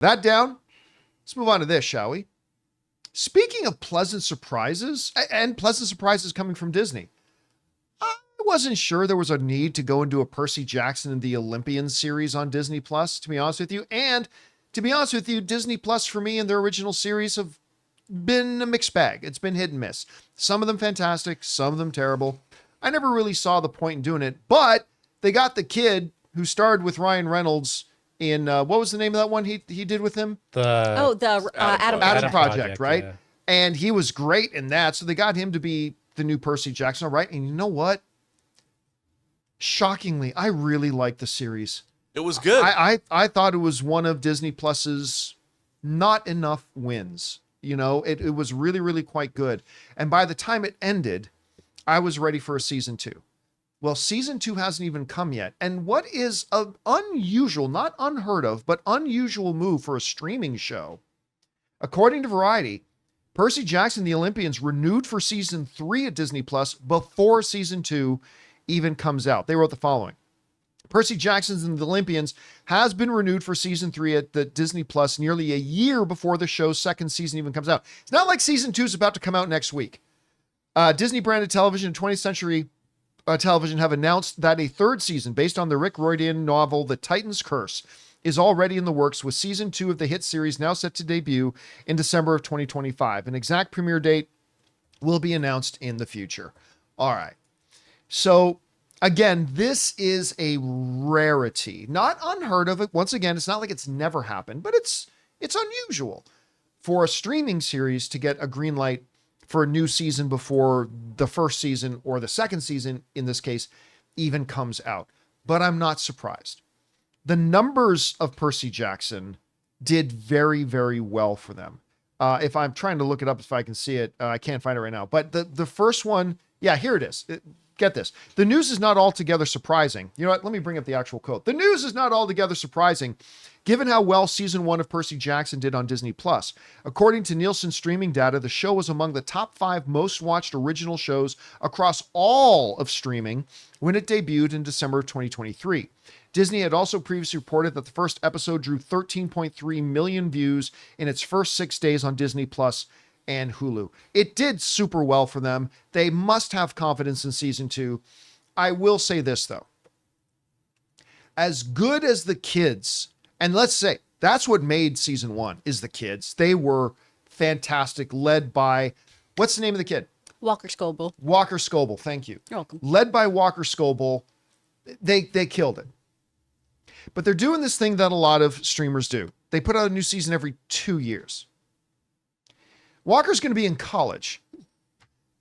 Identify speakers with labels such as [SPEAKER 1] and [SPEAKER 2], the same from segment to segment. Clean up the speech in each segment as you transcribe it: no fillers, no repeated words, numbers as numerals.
[SPEAKER 1] That down. Let's move on to this, shall we? Speaking of pleasant surprises, and pleasant surprises coming from Disney, I wasn't sure there was a need to go into a Percy Jackson and the Olympians series on Disney Plus, to be honest with you. And to be honest with you, Disney Plus for me and their original series have been a mixed bag. It's been hit and miss. Some of them fantastic, some of them terrible. I never really saw the point in doing it, but they got the kid who starred with Ryan Reynolds in, what was the name of that one he did with him?
[SPEAKER 2] Adam
[SPEAKER 1] Project, right?
[SPEAKER 2] Yeah.
[SPEAKER 1] And he was great in that. So they got him to be the new Percy Jackson, all right? And you know what? Shockingly, I really liked the series.
[SPEAKER 3] It was good.
[SPEAKER 1] I thought it was one of Disney Plus's not enough wins. You know, it was really, really quite good. And by the time it ended, I was ready for a season 2. Well, season 2 hasn't even come yet. And what is an unusual, not unheard of, but unusual move for a streaming show? According to Variety, Percy Jackson and the Olympians renewed for season 3 at Disney Plus before season 2 even comes out. They wrote the following. Percy Jackson and the Olympians has been renewed for season 3 at the Disney Plus nearly a year before the show's second season even comes out. It's not like season 2 is about to come out next week. Disney branded television and 20th Century Television have announced that a third season based on the Rick Riordan novel The Titan's Curse is already in the works, with season 2 of the hit series now set to debut in December of 2025. An exact premiere date will be announced in the future. All right. So again, this is a rarity, not unheard of. Once again, it's not like it's never happened, but it's unusual for a streaming series to get a green light for a new season before the first season, or the second season, in this case, even comes out. But I'm not surprised. The numbers of Percy Jackson did very, very well for them. If I'm trying to look it up, if I can see it, I can't find it right now. But the first one, yeah, here it is. Get this. The news is not altogether surprising. You know what? Let me bring up the actual quote. The news is not altogether surprising, given how well season 1 of Percy Jackson did on Disney Plus. According to Nielsen streaming data, the show was among the top 5 most watched original shows across all of streaming when it debuted in December of 2023. Disney had also previously reported that the first episode drew 13.3 million views in its first 6 days on Disney Plus and Hulu. It did super well for them. They must have confidence in season 2. I will say this, though. As good as the kids, and let's say that's what made season 1, is the kids. They were fantastic, led by, what's the name of the kid?
[SPEAKER 4] Walker Scobell.
[SPEAKER 1] Walker Scobell, thank you.
[SPEAKER 4] You're welcome.
[SPEAKER 1] Led by Walker Scobell. They killed it. But they're doing this thing that a lot of streamers do. They put out a new season every 2 years. Walker's going to be in college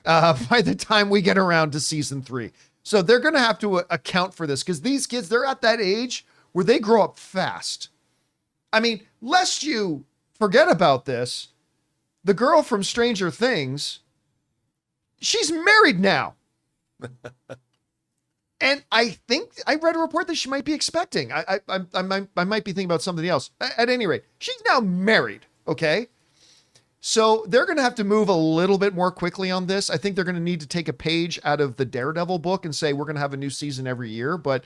[SPEAKER 1] by the time we get around to season 3. So they're going to have to account for this, because these kids, they're at that age where they grow up fast. I mean, lest you forget about this, the girl from Stranger Things, she's married now. And I think I read a report that she might be expecting. I might be thinking about something else. At any rate, she's now married. Okay. So they're going to have to move a little bit more quickly on this. I think they're going to need to take a page out of the Daredevil book and say, we're going to have a new season every year, but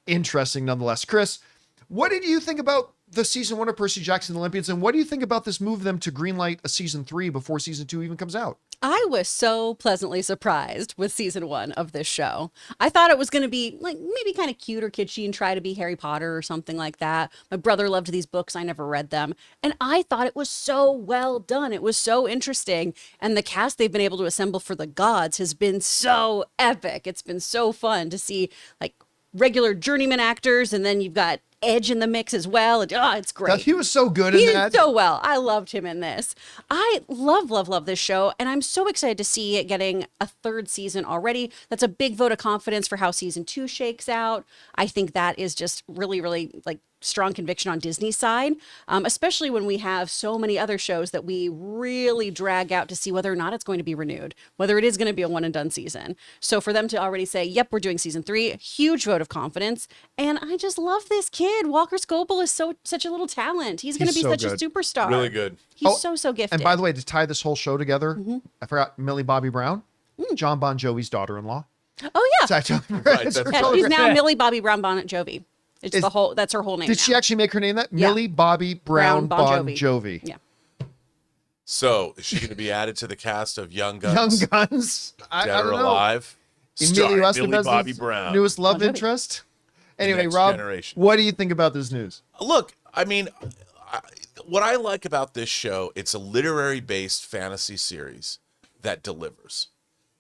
[SPEAKER 1] interesting nonetheless. Chris, what did you think about the season 1 of Percy Jackson and the Olympians? And what do you think about this move of them to greenlight a season 3 before season 2 even comes out?
[SPEAKER 4] I was so pleasantly surprised with season 1 of this show. I thought it was going to be like maybe kind of cute or kitschy and try to be Harry Potter or something like that. My brother loved these books. I never read them. And I thought it was so well done. It was so interesting. And the cast they've been able to assemble for the gods has been so epic. It's been so fun to see like regular journeyman actors. And then you've got Edge in the mix as well. And, it's great.
[SPEAKER 1] He was so good in that.
[SPEAKER 4] He did so well. I loved him in this. I love this show. And I'm so excited to see it getting a third season already. That's a big vote of confidence for how season 2 shakes out. I think that is just really, really like strong conviction on Disney's side, especially when we have so many other shows that we really drag out to see whether or not it's going to be renewed, whether it is going to be a one and done season. So for them to already say, yep, we're doing season 3, huge vote of confidence. And I just love this kid. Walker Scobell is such a little talent. He's going to be such a superstar.
[SPEAKER 3] Really good.
[SPEAKER 4] He's so gifted.
[SPEAKER 1] And by the way, to tie this whole show together, I forgot Millie Bobby Brown, John Bon Jovi's daughter-in-law.
[SPEAKER 4] Oh, yeah.
[SPEAKER 3] Right,
[SPEAKER 4] She's now Millie Bobby Brown Bonnet Jovi. It's the whole, that's her whole name.
[SPEAKER 1] Did she actually make her name that?
[SPEAKER 4] Yeah.
[SPEAKER 1] Millie Bobby Brown Bon Jovi.
[SPEAKER 4] Yeah.
[SPEAKER 3] So is she going to be added to the cast of Young Guns?
[SPEAKER 1] Young Guns. I
[SPEAKER 3] Dead or
[SPEAKER 1] don't know.
[SPEAKER 3] Alive?
[SPEAKER 1] Emilio
[SPEAKER 3] Starring Millie Bobby
[SPEAKER 1] Estevez's
[SPEAKER 3] Brown.
[SPEAKER 1] newest love
[SPEAKER 4] Bon Jovi.
[SPEAKER 1] interest. Anyway,
[SPEAKER 3] Next
[SPEAKER 1] Rob,
[SPEAKER 3] generation.
[SPEAKER 1] what do you think about this news?
[SPEAKER 3] Look, I mean, what I like about this show, it's a literary-based fantasy series that delivers.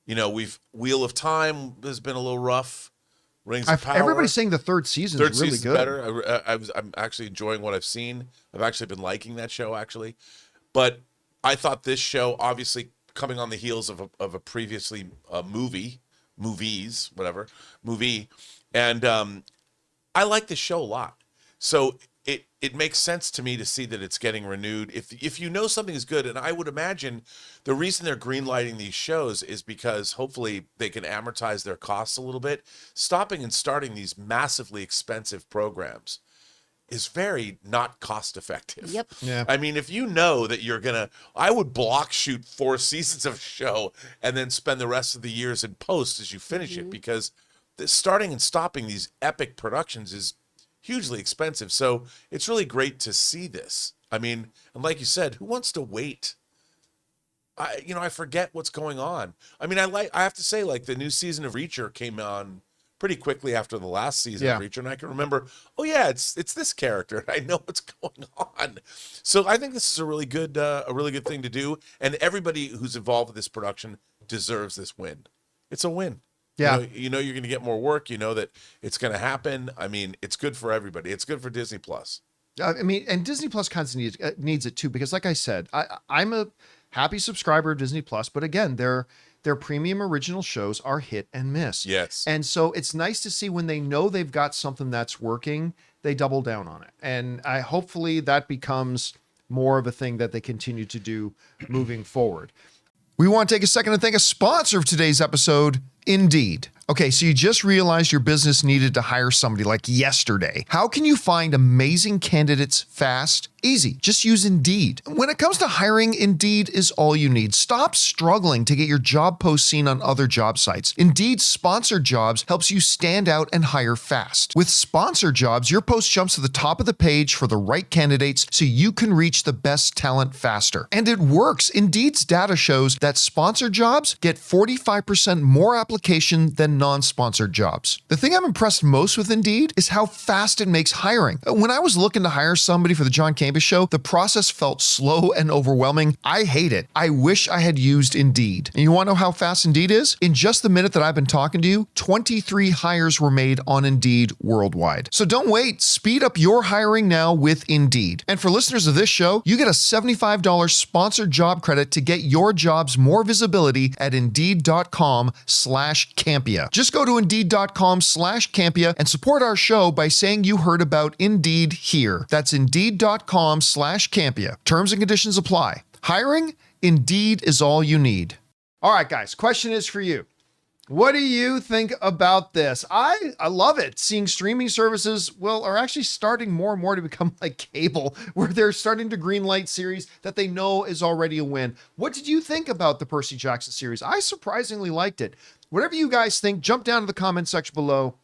[SPEAKER 3] You know, Wheel of Time has been a little rough. Rings of Power.
[SPEAKER 1] Everybody's saying the third season is really
[SPEAKER 3] season's
[SPEAKER 1] good.
[SPEAKER 3] better. I'm actually enjoying what I've seen. I've actually been liking that show, actually. But I thought this show, obviously coming on the heels of a previously movie, and I like this show a lot. So it makes sense to me to see that it's getting renewed. If you know something is good, and I would imagine the reason they're greenlighting these shows is because hopefully they can amortize their costs a little bit. Stopping and starting these massively expensive programs is very not cost effective.
[SPEAKER 4] Yep.
[SPEAKER 1] Yeah.
[SPEAKER 3] I mean, if you know that I would block shoot 4 seasons of a show and then spend the rest of the years in post as you finish it, because starting and stopping these epic productions is hugely expensive. So it's really great to see this. I mean, and like you said, who wants to wait? I forget what's going on. I mean, I have to say, like, the new season of Reacher came on pretty quickly after the last season of Reacher, and I can remember, oh yeah, it's this character. I know what's going on. So I think this is a really good thing to do, and everybody who's involved with this production deserves this win. It's a win.
[SPEAKER 1] Yeah.
[SPEAKER 3] You know you're going to get more work. You know that it's going to happen. I mean, it's good for everybody. It's good for Disney Plus.
[SPEAKER 1] I mean, and Disney Plus kind of needs it too, because like I said, I'm a happy subscriber of Disney Plus, but again, their premium original shows are hit and miss.
[SPEAKER 3] Yes.
[SPEAKER 1] And so it's nice to see when they know they've got something that's working, they double down on it. And hopefully that becomes more of a thing that they continue to do moving forward. We want to take a second to thank a sponsor of today's episode, Indeed. Okay, so you just realized your business needed to hire somebody like yesterday. How can you find amazing candidates fast? Easy. Just use Indeed. When it comes to hiring, Indeed is all you need. Stop struggling to get your job post seen on other job sites. Indeed's Sponsored Jobs helps you stand out and hire fast. With Sponsored Jobs, your post jumps to the top of the page for the right candidates so you can reach the best talent faster. And it works. Indeed's data shows that sponsored jobs get 45% more application than non-sponsored jobs. The thing I'm impressed most with Indeed is how fast it makes hiring. When I was looking to hire somebody for the John Campea Show, the process felt slow and overwhelming. I hate it. I wish I had used Indeed. And you want to know how fast Indeed is? In just the minute that I've been talking to you, 23 hires were made on Indeed worldwide. So don't wait. Speed up your hiring now with Indeed. And for listeners of this show, you get a $75 sponsored job credit to get your jobs more visibility at Indeed.com/Campea. Just go to Indeed.com/Campea and support our show by saying you heard about Indeed here. That's Indeed.com/Campea. Terms and conditions apply. Hiring? Indeed is all you need. All right, guys, question is for you. What do you think about this? I love it. Seeing streaming services, are actually starting more and more to become like cable, where they're starting to greenlight series that they know is already a win. What did you think about the Percy Jackson series? I surprisingly liked it. Whatever you guys think, jump down to the comment section below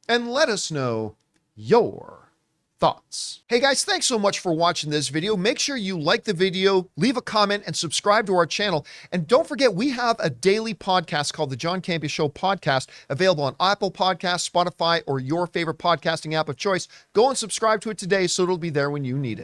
[SPEAKER 1] and let us know your thoughts. Hey guys, thanks so much for watching this video. Make sure you like the video, leave a comment, and subscribe to our channel. And don't forget, we have a daily podcast called the John Campea Show podcast, available on Apple Podcasts, Spotify, or your favorite podcasting app of choice. Go and subscribe to it today so it'll be there when you need it.